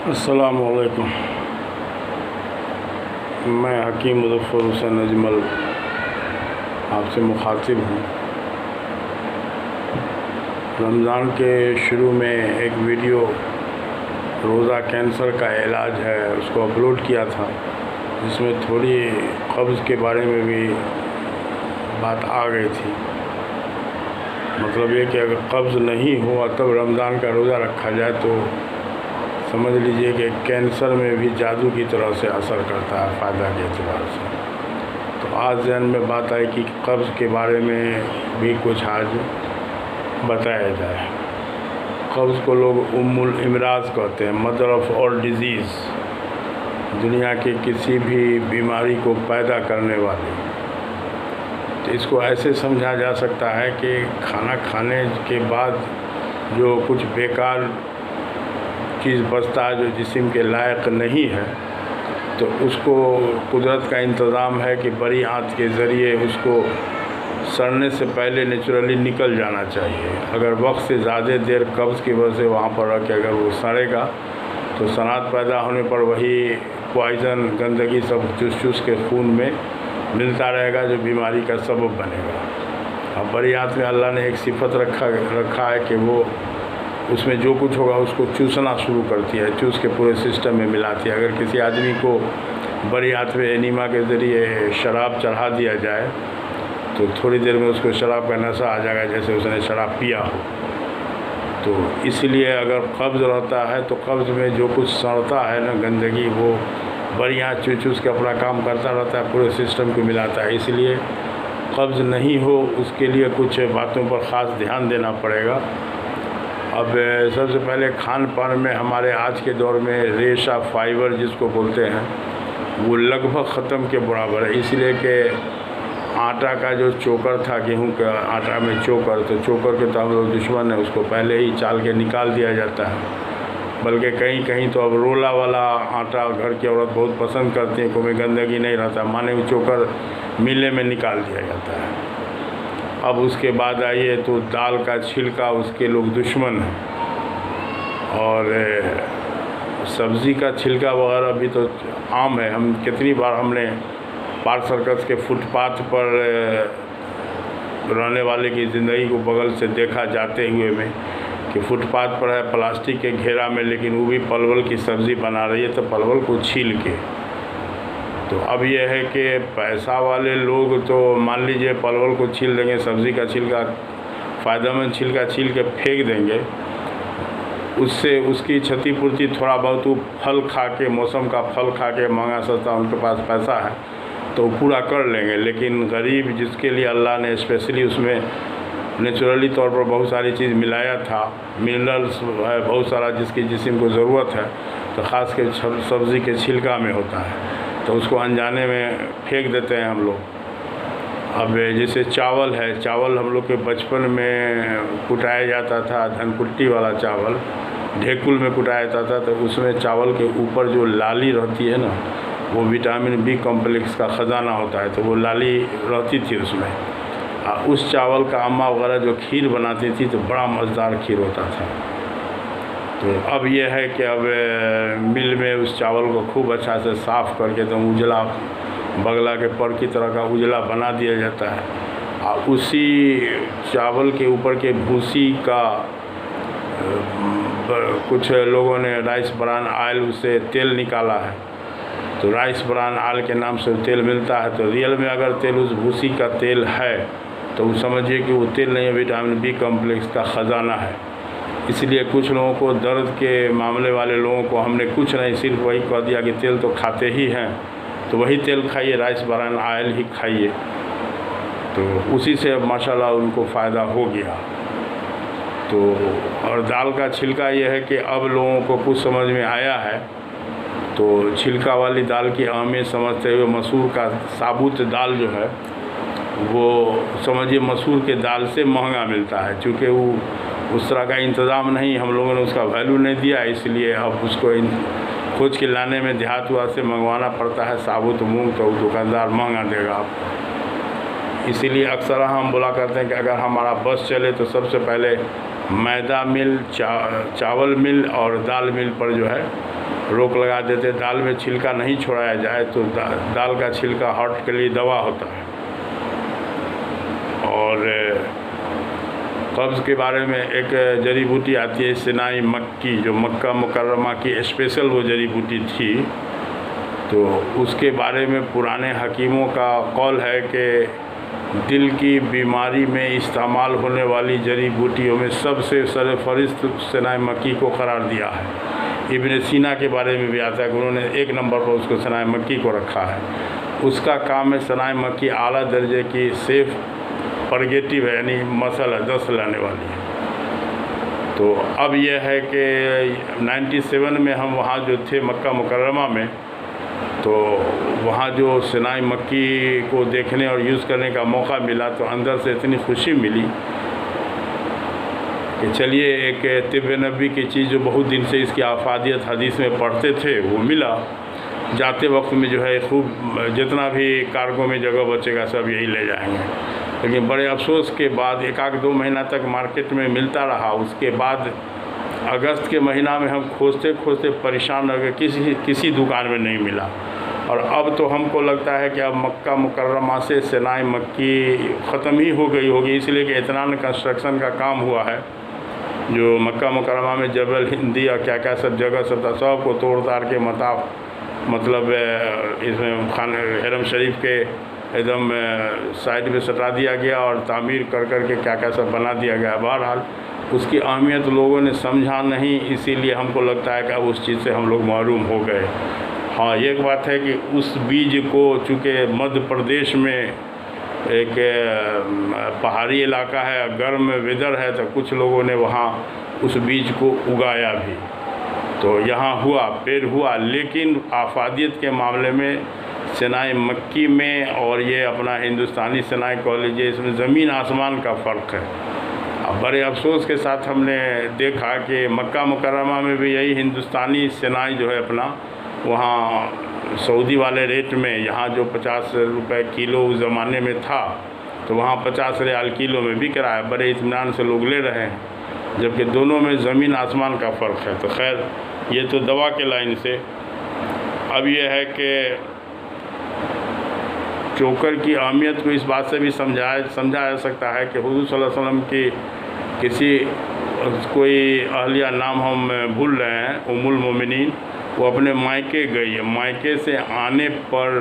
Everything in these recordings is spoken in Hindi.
अस्सलामु अलैकुम। मैं हकीम मुज़फ़्फ़र हुसैन अजमल आपसे मुखातिब हूँ। रमज़ान के शुरू में एक वीडियो रोज़ा कैंसर का इलाज है उसको अपलोड किया था, जिसमें थोड़ी कब्ज़ के बारे में भी बात आ गई थी। मतलब ये कि अगर कब्ज़ नहीं हुआ तब रमज़ान का रोज़ा रखा जाए तो समझ लीजिए कि कैंसर में भी जादू की तरह से असर करता है, फ़ायदा के एतबार से। तो आज ज़हन में बात आई कि कब्ज़ के बारे में भी कुछ आज बताया जाए। कब्ज़ को लोग उम्मुल इमराज़ कहते हैं, मदर ऑफ़ ऑल डिज़ीज़, दुनिया के किसी भी बीमारी को पैदा करने वाली। तो इसको ऐसे समझा जा सकता है कि खाना खाने के बाद जो कुछ बेकार चीज़ बचता है जो जिस्म के लायक नहीं है, तो उसको कुदरत का इंतज़ाम है कि बड़ी आंच के ज़रिए उसको सड़ने से पहले नेचुरली निकल जाना चाहिए। अगर वक्त से ज़्यादा देर कब्ज़ की वजह से वहाँ पर रख के अगर वो सड़ेगा तो सनात पैदा होने पर वही पॉइज़न, गंदगी सब चूस के खून में मिलता रहेगा जो बीमारी का सबब बनेगा। अब बड़ी आंच में अल्लाह ने एक सिफत रखा है कि वो उसमें जो कुछ होगा उसको चूसना शुरू करती है, चूस के पूरे सिस्टम में मिलाती है। अगर किसी आदमी को बड़ी आंच में एनीमा के ज़रिए शराब चढ़ा दिया जाए तो थोड़ी देर में उसको शराब का नशा आ जाएगा, जैसे उसने शराब पिया हो। तो इसलिए अगर कब्ज़ रहता है तो कब्ज़ में जो कुछ सड़ता है ना, गंदगी, वो बड़ी आंच चूस के अपना काम करता रहता है, पूरे सिस्टम को मिलाता है। इसलिए कब्ज़ नहीं हो उसके लिए कुछ बातों पर ख़ास ध्यान देना पड़ेगा। अब सबसे पहले खान पान में हमारे आज के दौर में रेशा, फाइबर जिसको बोलते हैं, वो लगभग ख़त्म के बराबर है। इसलिए कि आटा का जो चोकर था, गेहूं का आटा में चोकर, तो चोकर के तो हम लोग दुश्मन है, उसको पहले ही चाल के निकाल दिया जाता है। बल्कि कहीं कहीं तो अब रोला वाला आटा घर की औरत बहुत पसंद करती है, कोई गंदगी नहीं रहता, माने वो चोकर मिले में निकाल दिया जाता है। अब उसके बाद आइए तो दाल का छिलका, उसके लोग दुश्मन हैं। और सब्ज़ी का छिलका वगैरह भी तो आम है। हम कितनी बार हमने पार्क सर्कस के फुटपाथ पर रहने वाले की ज़िंदगी को बगल से देखा जाते हुए में कि फुटपाथ पर है प्लास्टिक के घेरा में, लेकिन वो भी परवल की सब्ज़ी बना रही है, तो परवल को छील के। तो अब यह है कि पैसा वाले लोग तो मान लीजिए परवल को छील देंगे, सब्ज़ी का छिलका, फ़ायदेमंद छिलका छील के फेंक देंगे, उससे उसकी क्षतिपूर्ति थोड़ा बहुत वो फल खा के, मौसम का फल खा के, महंगा सस्ता उनके पास पैसा है तो वो पूरा कर लेंगे। लेकिन गरीब जिसके लिए अल्लाह ने स्पेशली उसमें नेचुरली तौर पर बहुत सारी चीज़ मिलाया था, मिनरल्स है बहुत सारा जिसकी जिस्म को ज़रूरत है, तो ख़ास कर सब्ज़ी के छिलका में होता है, तो उसको अनजाने में फेंक देते हैं हम लोग। अब जैसे चावल है, चावल हम लोग के बचपन में कुटाया जाता था, धनकुट्टी वाला चावल ढेकुल में कुटाया जाता था, तो उसमें चावल के ऊपर जो लाली रहती है ना, वो विटामिन बी कॉम्प्लेक्स का ख़जाना होता है, तो वो लाली रहती थी उसमें। उस चावल का अम्मा वगैरह जो खीर बनाती थी तो बड़ा मज़ेदार खीर होता था। तो अब यह है कि अब मिल में उस चावल को खूब अच्छा से साफ़ करके तो उजला, बगला के पर की तरह का उजला बना दिया जाता है। और उसी चावल के ऊपर के भूसी का कुछ लोगों ने राइस ब्रान ऑयल, उससे तेल निकाला है, तो राइस ब्रान ऑयल के नाम से तेल मिलता है। तो रियल में अगर तेल उस भूसी का तेल है तो समझिए कि वो तेल नहीं है, विटामिन बी कॉम्प्लेक्स का ख़जाना है। इसलिए कुछ लोगों को, दर्द के मामले वाले लोगों को हमने कुछ नहीं, सिर्फ वही कह दिया कि तेल तो खाते ही हैं तो वही तेल खाइए, राइस ब्रान ऑयल ही खाइए, तो उसी से माशाल्लाह उनको फ़ायदा हो गया। तो और दाल का छिलका ये है कि अब लोगों को कुछ समझ में आया है, तो छिलका वाली दाल की अहमियत समझते हुए मसूर का साबुत दाल जो है वो समझिए मसूर के दाल से महंगा मिलता है। चूँकि वो उस तरह का इंतज़ाम नहीं, हम लोगों ने उसका वैल्यू नहीं दिया, इसलिए अब उसको खोज के लाने में देहात वाद से मंगवाना पड़ता है साबुत मूंग, तो दुकानदार महंगा देगा आप। इसीलिए अक्सर हम बोला करते हैं कि अगर हमारा बस चले तो सबसे पहले मैदा मिल, चावल मिल और दाल मिल पर जो है रोक लगा देते, दाल में छिलका नहीं छोड़ाया जाए तो दाल का छिलका हार्ट के लिए दवा होता है। और कब्ज़ के बारे में एक जड़ी बूटी आती है सिनाई मक्की, जो मक्का मुकर्रमा की स्पेशल वो जड़ी बूटी थी। तो उसके बारे में पुराने हकीमों का कौल है कि दिल की बीमारी में इस्तेमाल होने वाली जड़ी बूटियों में सबसे सरफहरिस्त सिनाई मक्की को करार दिया है। इब्न सीना के बारे में भी आता है कि उन्होंने एक नंबर पर उसको सिनाई मक्की को रखा है। उसका काम है सिनाई मक्की आला दर्जे की सेफ परगेटिव है, यानी मसल दस्त लाने वाली है। तो अब यह है कि 97 में हम वहाँ जो थे मक्का मुकर्रमा में, तो वहाँ जो सिनाई मक्की को देखने और यूज़ करने का मौका मिला तो अंदर से इतनी खुशी मिली कि चलिए एक तिब्ब नबी की चीज़ जो बहुत दिन से इसकी आफादियत हदीस में पढ़ते थे वो मिला। जाते वक्त में जो है खूब जितना भी कार्गो में जगह बचेगा सब यही ले जाएंगे। लेकिन बड़े अफसोस के बाद 1-2 महीना तक मार्केट में मिलता रहा। उसके बाद अगस्त के महीना में हम खोजते खोजते परेशान हो गए, किसी दुकान में नहीं मिला। और अब तो हमको लगता है कि अब मक्का मुकर्रमा से सिनाई मक्की ख़त्म ही हो गई होगी, इसलिए कि इत्मीनान कंस्ट्रक्शन का काम हुआ है। जो मक्का मुकर्रमा में जबल हिंदी और क्या क्या सब जगह सब था, सब को तोड़ ताड़ के मतलब इसमें हरम शरीफ के एकदम साइड में सटा दिया गया और तामीर कर के क्या क्या सब बना दिया गया। बहरहाल उसकी अहमियत लोगों ने समझा नहीं, इसीलिए हमको लगता है कि अब उस चीज़ से हम लोग महरूम हो गए। हाँ, एक बात है कि उस बीज को चूँकि मध्य प्रदेश में एक पहाड़ी इलाका है, गर्म वेदर है, तो कुछ लोगों ने वहाँ उस बीज को उगाया भी। तो यहाँ हुआ, पेड़ हुआ, लेकिन आफादियत के मामले में सिनाई मक्की में और ये अपना हिंदुस्तानी सिनाई कॉलेज, इसमें ज़मीन आसमान का फ़र्क है। अब बड़े अफसोस के साथ हमने देखा कि मक्का मुकर्रमा में भी यही हिंदुस्तानी सिनाई जो है अपना वहाँ सऊदी वाले रेट में, यहाँ जो 50 रुपये किलो उस ज़माने में था तो वहाँ 50 रियाल किलो में बिक रहा है। बड़े इत्मीनान से लोग ले रहे हैं, जबकि दोनों में ज़मीन आसमान का फ़र्क है। तो खैर ये तो दवा के लाइन से। अब यह है कि चोकर की अहमियत को इस बात से भी समझा जा सकता है कि हुज़ूर सल्लल्लाहु अलैहि वसल्लम की किसी कोई अहलिया, नाम हम भूल रहे हैं, उम्मुल मोमिनीन, वो अपने मायके गई है। मायके से आने पर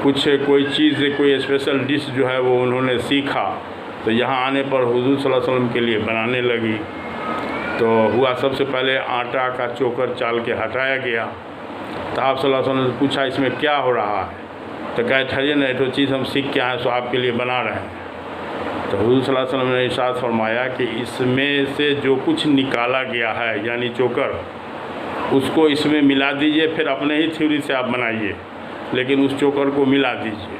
कोई चीज़, कोई स्पेशल डिश जो है वो उन्होंने सीखा, तो यहाँ आने पर हुज़ूर सल्लल्लाहु अलैहि वसल्लम के लिए बनाने लगी। तो हुआ, सबसे पहले आटा का चोकर चाल के हटाया गया। तो आप सल्लल्लाहु अलैहि वसल्लम ने पूछा इसमें क्या हो रहा है, तो कहे ठहरिए ना, तो चीज़ हम सीख के आए सो आपके लिए बना रहे हैं। तो हुज़ूर सल्लल्लाहु अलैहि वसल्लम ने इरशाद फरमाया कि इसमें से जो कुछ निकाला गया है यानी चोकर, उसको इसमें मिला दीजिए, फिर अपने ही थ्योरी से आप बनाइए, लेकिन उस चोकर को मिला दीजिए।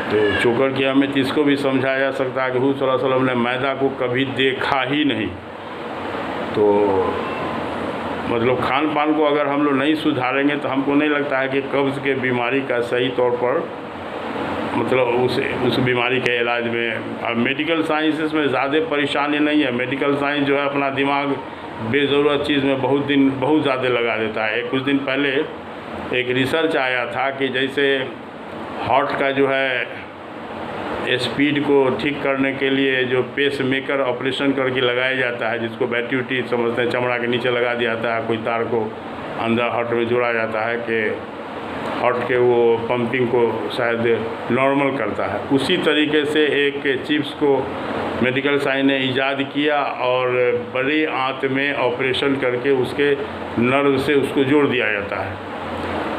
तो चोकर की अहमियत इसको भी समझाया जा सकता है कि हुज़ूर सल्लल्लाहु अलैहि वसल्लम ने मैदा को कभी देखा ही नहीं। तो मतलब खान पान को अगर हम लोग नहीं सुधारेंगे तो हमको नहीं लगता है कि कब्ज़ के बीमारी का सही तौर पर मतलब उस बीमारी के इलाज में। अब मेडिकल साइंसेस में ज़्यादा परेशानी नहीं है। मेडिकल साइंस जो है अपना दिमाग बेज़रूरत चीज़ में बहुत ज़्यादा लगा देता है। कुछ दिन पहले एक रिसर्च आया था कि जैसे हार्ट का जो है स्पीड को ठीक करने के लिए जो पेस मेकर ऑपरेशन करके लगाया जाता है, जिसको बैट्यूटी समझते हैं, चमड़ा के नीचे लगा दिया जाता है, कोई तार को अंदर हार्ट में जोड़ा जाता है कि हार्ट के वो पंपिंग को शायद नॉर्मल करता है। उसी तरीके से एक चिप्स को मेडिकल साइंस ने ईजाद किया और बड़ी आंत में ऑपरेशन करके उसके नर्व से उसको जोड़ दिया जाता है।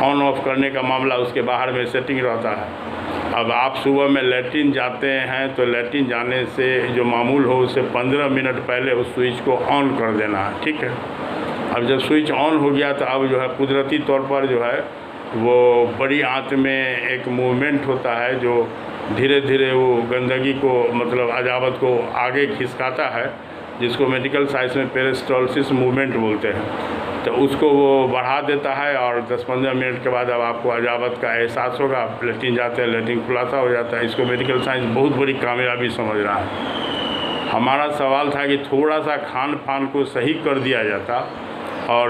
ऑन ऑफ करने का मामला उसके बाहर में सेटिंग रहता है। अब आप सुबह में लैट्रिन जाते हैं तो लैट्रिन जाने से जो मामूल हो उससे 15 मिनट पहले उस स्विच को ऑन कर देना है, ठीक है। अब जब स्विच ऑन हो गया तो अब जो है कुदरती तौर पर जो है वो बड़ी आंत में एक मूवमेंट होता है जो धीरे धीरे वो गंदगी को मतलब अजावत को आगे खिसकाता है, जिसको मेडिकल साइंस में पेरिस्टाल्सिस मूवमेंट बोलते हैं। तो उसको वो बढ़ा देता है और 10-15 मिनट के बाद अब आपको अजावत का एहसास होगा। आप लैट्रिन जाते हैं, लैट्रिन खुलासा हो जाता है। इसको मेडिकल साइंस बहुत बड़ी कामयाबी समझ रहा है। हमारा सवाल था कि थोड़ा सा खान पान को सही कर दिया जाता और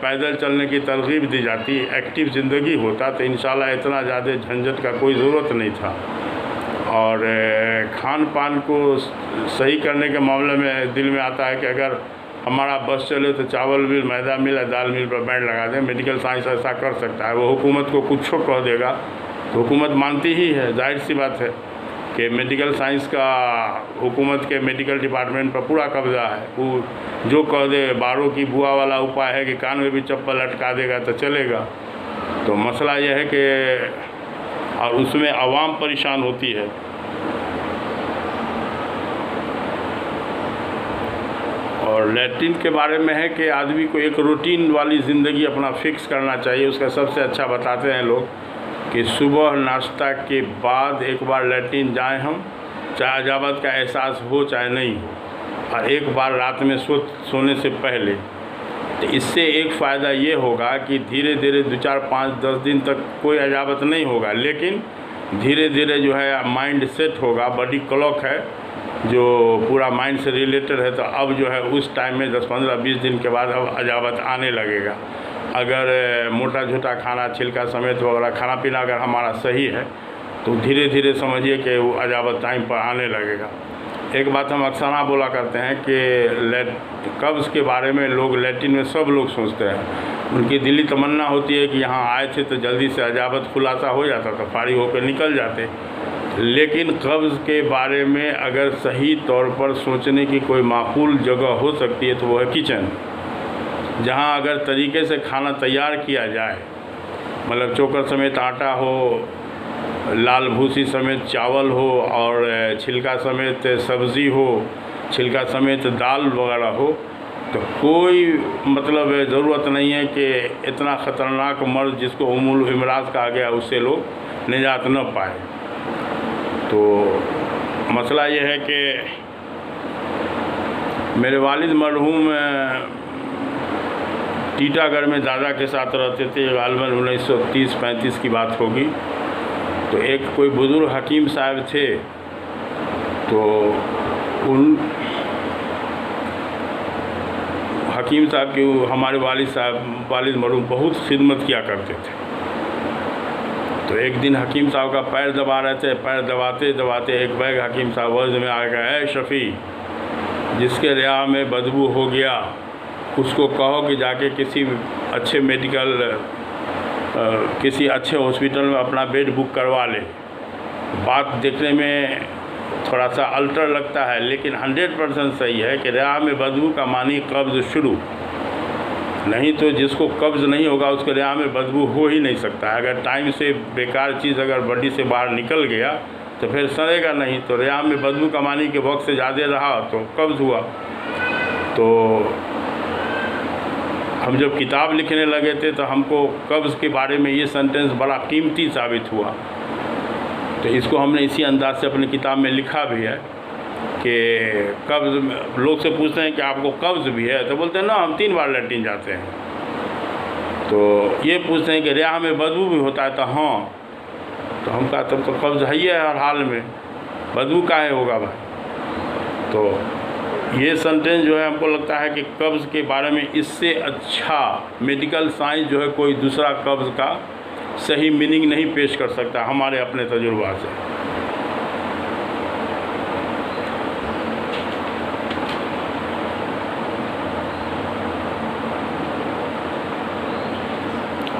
पैदल चलने की तरगीब दी जाती, एक्टिव ज़िंदगी होता तो इंशाल्लाह इतना ज़्यादा झंझट का कोई ज़रूरत नहीं था। और खान पान को सही करने के मामले में दिल में आता है कि अगर हमारा बस चले तो चावल मिल, मैदा मिल या दाल मिल पर बैंड लगा दें। मेडिकल साइंस ऐसा कर सकता है। वो हुकूमत को कुछ कह देगा तो हुकूमत मानती ही है, जाहिर सी बात है कि मेडिकल साइंस का हुकूमत के मेडिकल डिपार्टमेंट पर पूरा कब्जा है। वो जो कह दे, बारों की बुआ वाला उपाय है कि कान में भी चप्पल लटका देगा तो चलेगा। तो मसला यह है कि और उसमें आवाम परेशान होती है। और लैट्रिन के बारे में है कि आदमी को एक रूटीन वाली ज़िंदगी अपना फिक्स करना चाहिए। उसका सबसे अच्छा बताते हैं लोग कि सुबह नाश्ता के बाद एक बार लैट्रिन जाएं हम, चाहे अजाबत का एहसास हो चाहे नहीं हो, और एक बार रात में सोने से पहले। तो इससे एक फ़ायदा ये होगा कि धीरे धीरे 2, 4, 5, 10 दिन तक कोई अजाबत नहीं होगा, लेकिन धीरे धीरे जो है माइंड सेट होगा। बॉडी क्लॉक है जो पूरा माइंड से रिलेटेड है। तो अब जो है उस टाइम में 10, 15, 20 दिन के बाद अब अजाबत आने लगेगा। अगर मोटा झोटा खाना, छिलका समेत वगैरह खाना पीना अगर हमारा सही है तो धीरे धीरे समझिए कि वो अजाबत टाइम पर आने लगेगा। एक बात हम अक्सर बोला करते हैं कि कब्ज़ के बारे में लोग लैट्रिन में सब लोग सोचते हैं, उनकी दिली तमन्ना होती है कि यहाँ आए थे तो जल्दी से अजाबत खुलासा हो जाता था, फारिग होकर निकल जाते। लेकिन कब्ज़ के बारे में अगर सही तौर पर सोचने की कोई माकूल जगह हो सकती है तो वो है किचन, जहाँ अगर तरीके से खाना तैयार किया जाए, मतलब चोकर समेत आटा हो, लाल भूसी समेत चावल हो, और छिलका समेत सब्ज़ी हो, छिलका समेत दाल वगैरह हो, तो कोई मतलब ज़रूरत नहीं है कि इतना ख़तरनाक मर्ज़ जिसको उम्मुल इमराज कहा गया उससे लोग निजात न पाए। तो मसला ये है कि मेरे वालिद मरहूम टीटागढ़ में दादा के साथ रहते थे। गालबन 1930-35 की बात होगी। तो एक कोई बुज़ुर्ग हकीम साहब थे, तो उन हकीम साहब की हमारे वालिद मरहूम बहुत खिदमत किया करते थे। तो एक दिन हकीम साहब का पैर दबा रहे थे, पैर दबाते दबाते एक बैग हकीम साहब वज़्न में आ गया, है शफ़ी, जिसके रिया में बदबू हो गया उसको कहो कि जाके किसी अच्छे किसी अच्छे हॉस्पिटल में अपना बेड बुक करवा ले। बात देखने में थोड़ा सा अल्टर लगता है, लेकिन 100% सही है कि रिया में बदबू का मानी कब्ज़ शुरू। नहीं तो जिसको कब्ज़ नहीं होगा उसके रिया में बदबू हो ही नहीं सकता है। अगर टाइम से बेकार चीज़ अगर बॉडी से बाहर निकल गया तो फिर सड़ेगा नहीं। तो रिया में बदबू का मानी के वक्त से ज़्यादा रहा तो कब्ज़ हुआ। तो हम जब किताब लिखने लगे थे तो हमको कब्ज़ के बारे में ये सेंटेंस बड़ा कीमती साबित हुआ। तो इसको हमने इसी अंदाज से अपनी किताब में लिखा भी है कि कब्ज़, लोग से पूछते हैं कि आपको कब्ज़ भी है, तो बोलते हैं ना हम 3 बार लैट्रिन जाते हैं। तो ये पूछते हैं कि रिया में बदबू भी होता है, तो हाँ। तो हम कहा तब तो कब्ज़ है ही है हर हाल में, बदबू काहे होगा भाई। तो ये सेंटेंस जो है हमको लगता है कि कब्ज़ के बारे में इससे अच्छा मेडिकल साइंस जो है कोई दूसरा कब्ज़ का सही मीनिंग नहीं पेश कर सकता हमारे अपने तजुर्बा से।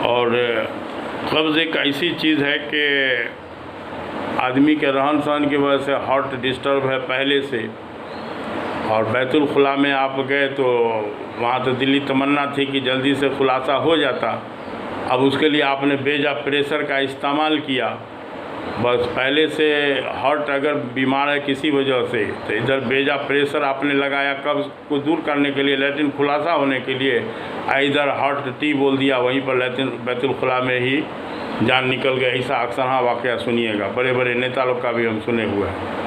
और कब्ज़ एक ऐसी चीज़ है कि आदमी के रहन सहन की वजह से हार्ट डिस्टर्ब है पहले से। और बैतुल खुला में आप गए तो वहाँ तो दिली तमन्ना थी कि जल्दी से खुलासा हो जाता। अब उसके लिए आपने बेजा प्रेशर का इस्तेमाल किया। बस पहले से हार्ट अगर बीमार है किसी वजह से तो इधर बेजा प्रेशर आपने लगाया कब्ज़ को दूर करने के लिए, लैट्रिन खुलासा होने के लिए, इधर हार्ट टी बोल दिया, वहीं पर लैट्रिन बैतुल खुला में ही जान निकल गया। ऐसा अक्सर वाक़या सुनिएगा, बड़े बड़े नेता लोग का भी हम सुने हुए हैं।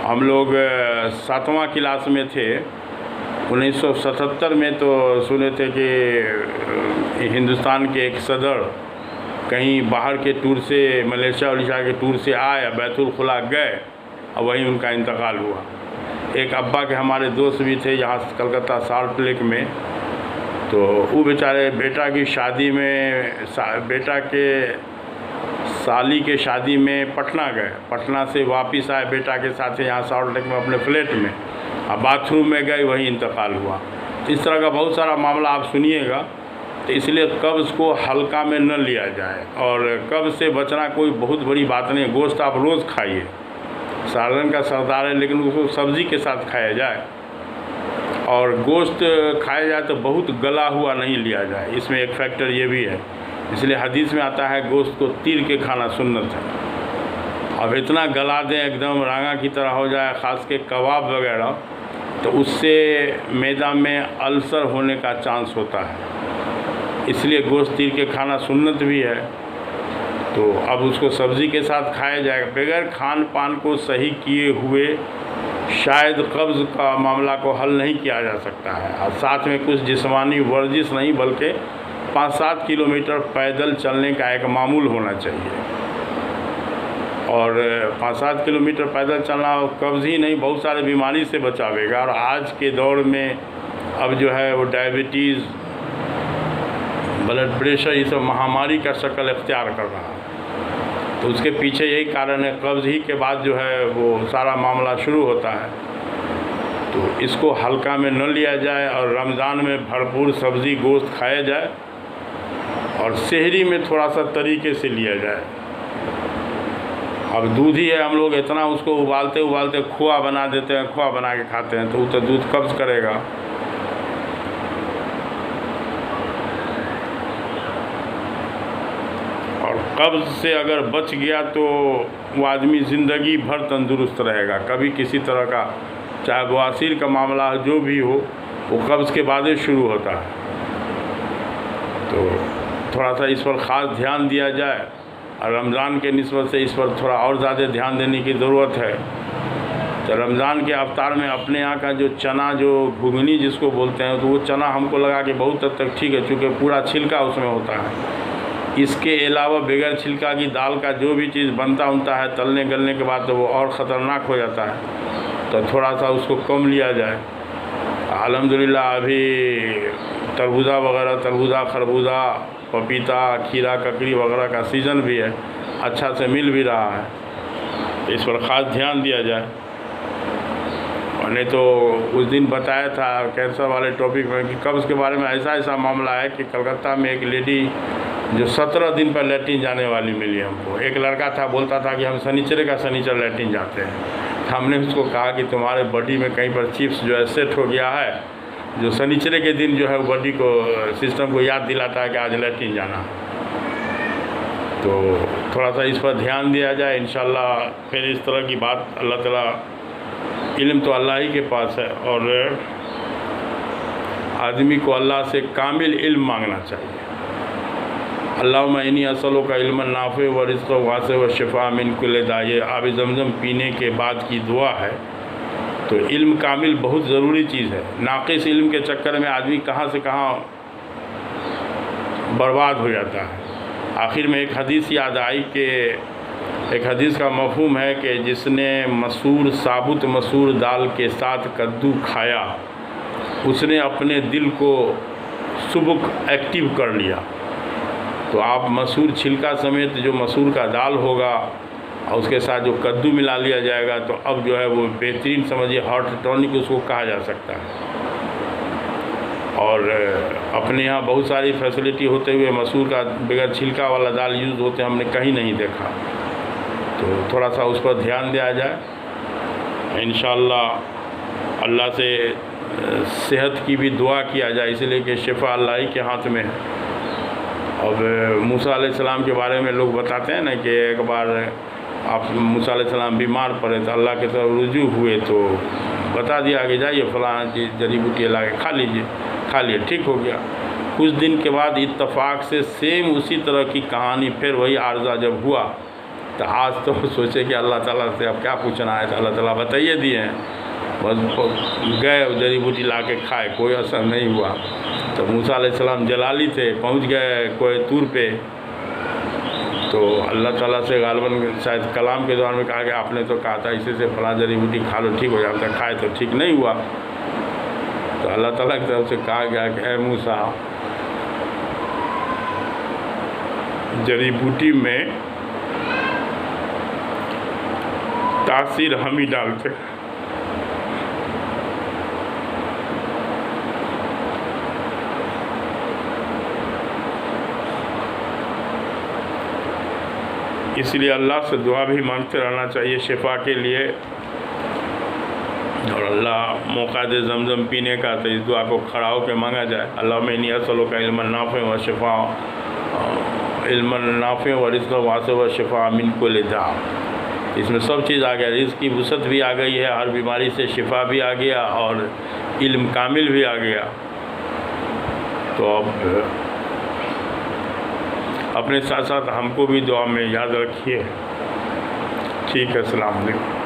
हम लोग 7वां क्लास में थे 1977 में, तो सुने थे कि हिंदुस्तान के एक सदर कहीं बाहर के टूर से, मलेशिया उलेशिया के टूर से आए, बैतुल खुला गए और वहीं उनका इंतकाल हुआ। एक अब्बा के हमारे दोस्त भी थे यहाँ कलकत्ता साल्ट लेक में, तो वो बेचारे बेटा की शादी में बेटा के साली के शादी में पटना गए, पटना से वापस आए बेटा के साथ यहाँ सॉल्ट लेक में अपने फ्लैट में, अब बाथरूम में गए वहीं इंतकाल हुआ। इस तरह का बहुत सारा मामला आप सुनिएगा। तो इसलिए कब्ज़ को हल्का में न लिया जाए, और कब्ज़ से बचना कोई बहुत बड़ी बात नहीं है। गोश्त आप रोज़ खाइए, सालन का सरदार है, लेकिन उसको सब्ज़ी के साथ खाया जाए, और गोश्त खाया जाए तो बहुत गला हुआ नहीं लिया जाए। इसमें एक फैक्टर ये भी है, इसलिए हदीस में आता है गोश्त को तीर के खाना सुन्नत है। अब इतना गला दें एकदम रांगा की तरह हो जाए, ख़ास के कबाब वगैरह, तो उससे मैदा में अल्सर होने का चांस होता है। इसलिए गोश्त तीर के खाना सुन्नत भी है। तो अब उसको सब्ज़ी के साथ खाया जाएगा। बगैर खान पान को सही किए हुए शायद कब्ज़ का मामला को हल नहीं किया जा सकता है। और साथ में कुछ जिस्मानी वर्जिश नहीं, बल्कि 5-7 किलोमीटर पैदल चलने का एक मामूल होना चाहिए। और 5-7 किलोमीटर पैदल चलना कब्ज़ ही नहीं, बहुत सारे बीमारी से बचावेगा। और आज के दौर में अब जो है वो डायबिटीज़, ब्लड प्रेशर, ये सब महामारी का शक्ल इख्तियार कर रहा है। तो उसके पीछे यही कारण है, कब्ज़ ही के बाद जो है वो सारा मामला शुरू होता है। तो इसको हल्का में न लिया जाए, और रमज़ान में भरपूर सब्ज़ी गोश्त खाया जाए, और सहरी में थोड़ा सा तरीके से लिया जाए। अब दूध ही है, हम लोग इतना उसको उबालते उबालते खोआ बना देते हैं, खोआ बना के खाते हैं, तो वो तो दूध कब्ज़ करेगा। और कब्ज़ से अगर बच गया तो वो आदमी ज़िंदगी भर तंदुरुस्त रहेगा। कभी किसी तरह का, चाहे बवासीर का मामला जो भी हो, वो कब्ज़ के बाद ही शुरू होता है। तो थोड़ा सा इस पर ख़ास ध्यान दिया जाए, और रमज़ान के निस्बत से इस पर थोड़ा और ज़्यादा ध्यान देने की ज़रूरत है। तो रमज़ान के अवतार में अपने यहाँ का जो चना, जो घुघनी जिसको बोलते हैं, तो वो चना हमको लगा कि बहुत हद तक ठीक है, चूँकि पूरा छिलका उसमें होता है। इसके अलावा बगैर छिलका की दाल का जो भी चीज़ बनता है तलने गलने के बाद, तो वो और ख़तरनाक हो जाता है। तो थोड़ा सा उसको कम लिया जाए। अल्हम्दुलिल्लाह अभी तरबूजा वगैरह, तरबूजा, खरबूजा, पपीता, खीरा, ककड़ी वगैरह का सीज़न भी है, अच्छा से मिल भी रहा है। तो इस पर ख़ास ध्यान दिया जाए। मैंने तो उस दिन बताया था कैंसर वाले टॉपिक में कि कब्ज़ के बारे में ऐसा मामला है कि कलकत्ता में एक लेडी जो 17 दिन पर लैट्रिन जाने वाली मिली हमको। एक लड़का था, बोलता था कि हम शनिचर का शनिचर लैट्रिन जाते हैं। हमने उसको कहा कि तुम्हारे बॉडी में कहीं पर चिप्स जो है सेट हो गया है, जो शनिचर के दिन जो है वो बॉडी को, सिस्टम को याद दिलाता है कि आज लैट्रिन जाना। तो थोड़ा सा इस पर ध्यान दिया जाए, इंशाल्लाह फिर इस तरह की बात, अल्लाह ताला, इल्म तो अल्लाह ही के पास है, और आदमी को अल्लाह से कामिल इल्म मांगना चाहिए। अल्लाहुम्मा इन्नी असअलुका का इल्मन नाफ़े व रिज़्क़ वासे व शिफ़ा मिन कुल्लि दा, ये आब ज़मज़म पीने के बाद की दुआ है। तो इल्म कामिल बहुत ज़रूरी चीज़ है। नाक़िस इल्म के चक्कर में आदमी कहाँ से कहाँ बर्बाद हो जाता है। आखिर में एक हदीस याद आई कि एक हदीस का मफ़हूम है कि जिसने मसूर, साबुत मसूर दाल के साथ कद्दू खाया, उसने अपने दिल को सुबुक एक्टिव कर लिया। तो आप मसूर छिलका समेत जो मसूर का दाल होगा और उसके साथ जो कद्दू मिला लिया जाएगा, तो अब जो है वो बेहतरीन, समझिए हार्ट टॉनिक उसको कहा जा सकता है। और अपने यहाँ बहुत सारी फैसिलिटी होते हुए मसूर का बगैर छिलका वाला दाल यूज़ होते हमने कहीं नहीं देखा। तो थोड़ा सा उस पर ध्यान दिया जाए। इंशाअल्लाह अल्लाह से सेहत की भी दुआ किया जाए, इसलिए कि शिफा अल्लाह ही के हाथ में है। अब मूसा अलैहिस्सलाम के बारे में लोग बताते हैं ना कि एक बार आप मूसा अलैहिस्सलाम बीमार पड़े तो अल्लाह के तरफ रुजू हुए, तो बता दिया कि जाइए फ़लाँ चीज़ जड़ी बूटी ला के खा लीजिए, खा लिए, ठीक हो गया। कुछ दिन के बाद इत्तफाक से सेम उसी तरह की कहानी फिर वही आर्जा जब हुआ, तो आज तो सोचे कि अल्लाह ताला से अब क्या पूछना है, तो अल्लाह ताला बताइए दिए हैं। बस गए जड़ी बूटी ला के खाए, कोई असर नहीं हुआ। तो मूसा अलैहिस्सलाम जलाली थे, पहुंच गए कोई तूर पे, तो अल्लाह ताला से गालबन शायद कलाम के दौरान में कहा कि आपने तो कहा था इसी से फला जड़ी बूटी खा लो ठीक हो जाता, खाए तो ठीक नहीं हुआ। तो अल्लाह ताला की तरफ से कहा गया कि ऐ मूसा, जड़ी बूटी में तासीर हम ही डालते हैं। इसलिए अल्लाह से दुआ भी मांगते रहना चाहिए शिफा के लिए, और अल्लाह मौका दे ज़मज़म पीने का तो इस दुआ को खड़ा होकर मांगा जाए। अल्लाह में नहीं असलों का इल्मन नाफ़े व शिफा, इल्मन नाफ़े व रिज़्क़ वासे व शिफा मिन कुल्लि दा। इसमें सब चीज़ आ गया, रिज़्क़ की वसअत भी आ गई है, हर बीमारी से शिफा भी आ गया और इल्म कामिल भी आ गया। तो अब अपने साथ साथ हमको भी दुआ में याद रखिए। ठीक है, अस्सलाम वालेकुम।